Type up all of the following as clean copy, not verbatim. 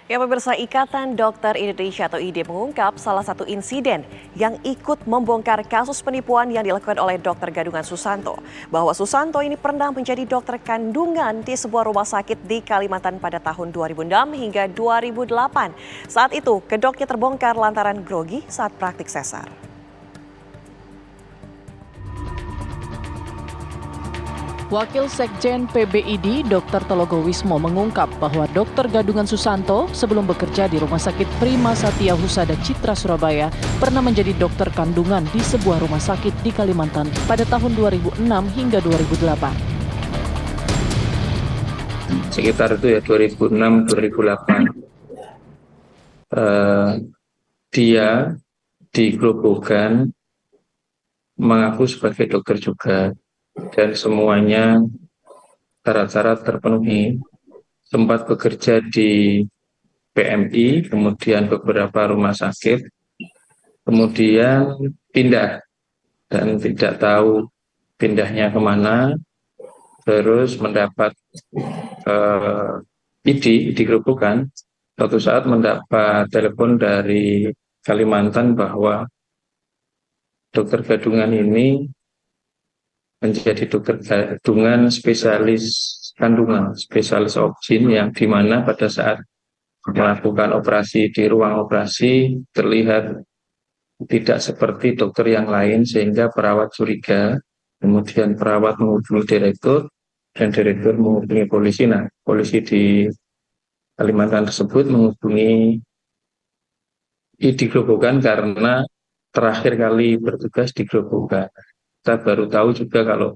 Ya pemirsa, Ikatan Dokter Indonesia atau IDI mengungkap salah satu insiden yang ikut membongkar kasus penipuan yang dilakukan oleh Dokter Gadungan Susanto. Bahwa Susanto ini pernah menjadi dokter kandungan di sebuah rumah sakit di Kalimantan pada tahun 2006 hingga 2008. Saat itu, kedoknya terbongkar lantaran grogi saat praktik sesar. Wakil Sekjen PBID Dr. Telogo Wismo mengungkap bahwa Dr. Gadungan Susanto sebelum bekerja di Rumah Sakit Prima Satya Husada Citra Surabaya pernah menjadi dokter kandungan di sebuah rumah sakit di Kalimantan pada tahun 2006 hingga 2008. Sekitar itu ya 2006-2008 dia di Grobogan mengaku sebagai dokter juga dan semuanya syarat-syarat terpenuhi. Sempat bekerja di PMI, kemudian beberapa rumah sakit, kemudian pindah dan tidak tahu pindahnya kemana, terus mendapat ID di Grobogan. Suatu saat mendapat telepon dari Kalimantan bahwa dokter gadungan ini menjadi dokter kandungan spesialis kandungan, spesialis obgyn, yang dimana pada saat melakukan operasi di ruang operasi terlihat tidak seperti dokter yang lain sehingga perawat curiga, kemudian perawat menghubungi direktur dan direktur menghubungi polisi. Nah, polisi di Kalimantan tersebut menghubungi di Grobogan karena terakhir kali bertugas di Grobogan. Kita baru tahu juga kalau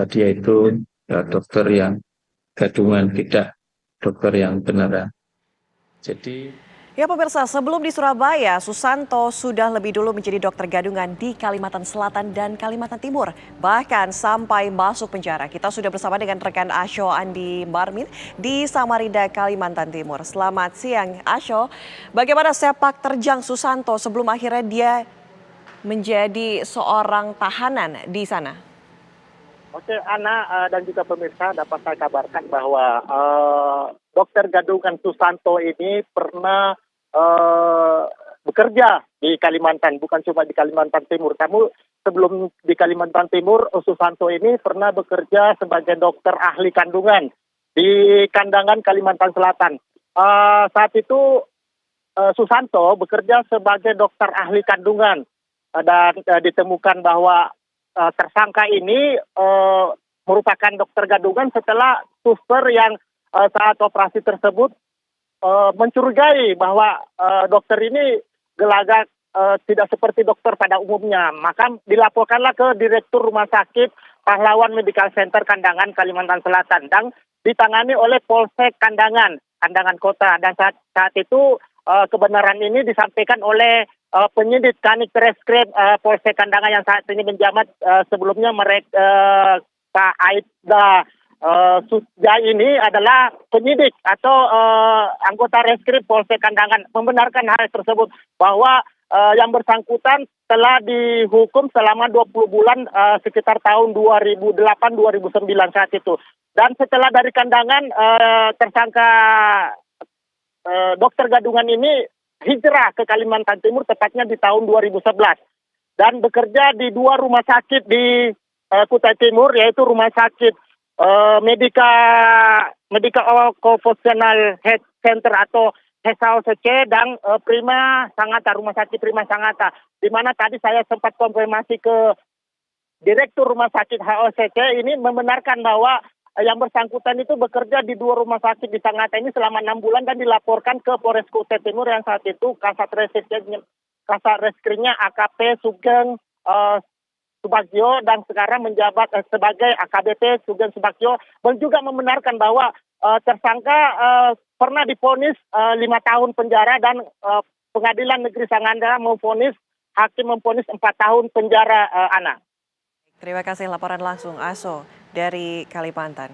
dia itu dokter yang gadungan, tidak dokter yang beneran. Jadi Ya pemirsa, sebelum di Surabaya, Susanto sudah lebih dulu menjadi dokter gadungan di Kalimantan Selatan dan Kalimantan Timur. Bahkan sampai masuk penjara. Kita sudah bersama dengan rekan Asho Andi Marmin di Samarinda, Kalimantan Timur. Selamat siang Asho, bagaimana sepak terjang Susanto sebelum akhirnya dia menjadi seorang tahanan di sana? Oke, Ana dan juga pemirsa, dapat saya kabarkan bahwa Dokter Gadungan Susanto ini pernah bekerja di Kalimantan, bukan cuma di Kalimantan Timur. Sebelum di Kalimantan Timur, Susanto ini pernah bekerja sebagai dokter ahli kandungan di Kandangan, Kalimantan Selatan. Saat itu Susanto bekerja sebagai dokter ahli kandungan dan ditemukan bahwa tersangka ini merupakan dokter gadungan setelah suster yang saat operasi tersebut mencurigai bahwa dokter ini gelagat tidak seperti dokter pada umumnya. Maka dilaporkanlah ke Direktur Rumah Sakit Pahlawan Medical Center Kandangan, Kalimantan Selatan, dan ditangani oleh Polsek Kandangan, Kandangan Kota. Dan saat itu kebenaran ini disampaikan oleh penyidik Kanit Reskrim Polsek Kandangan yang saat ini menjabat. Sebelumnya mereka Pak Aibda Sudja ini adalah penyidik atau anggota Reskrim Polsek Kandangan, membenarkan hal tersebut bahwa yang bersangkutan telah dihukum selama 20 bulan sekitar tahun 2008-2009 saat itu. Dan setelah dari Kandangan tersangka dokter gadungan ini hijrah ke Kalimantan Timur tepatnya di tahun 2011 dan bekerja di dua rumah sakit di Kutai Timur, yaitu Rumah Sakit Medica Occupational Health Center atau HSOCC dan Prima Sangatta, Rumah Sakit Prima Sangatta, di mana tadi saya sempat konfirmasi ke Direktur Rumah Sakit HOCC ini membenarkan bahwa yang bersangkutan itu bekerja di dua rumah sakit di Sangatta ini selama 6 bulan dan dilaporkan ke Polres Kutai Timur yang saat itu Kasat Reskrimnya AKP Sugeng Subagio dan sekarang menjabat sebagai AKBP Sugeng Subagio, dan juga membenarkan bahwa tersangka pernah divonis 5 tahun penjara dan Pengadilan Negeri Sangatta hakim memvonis 4 tahun penjara, Ana. Terima kasih laporan langsung Aso dari Kalimantan.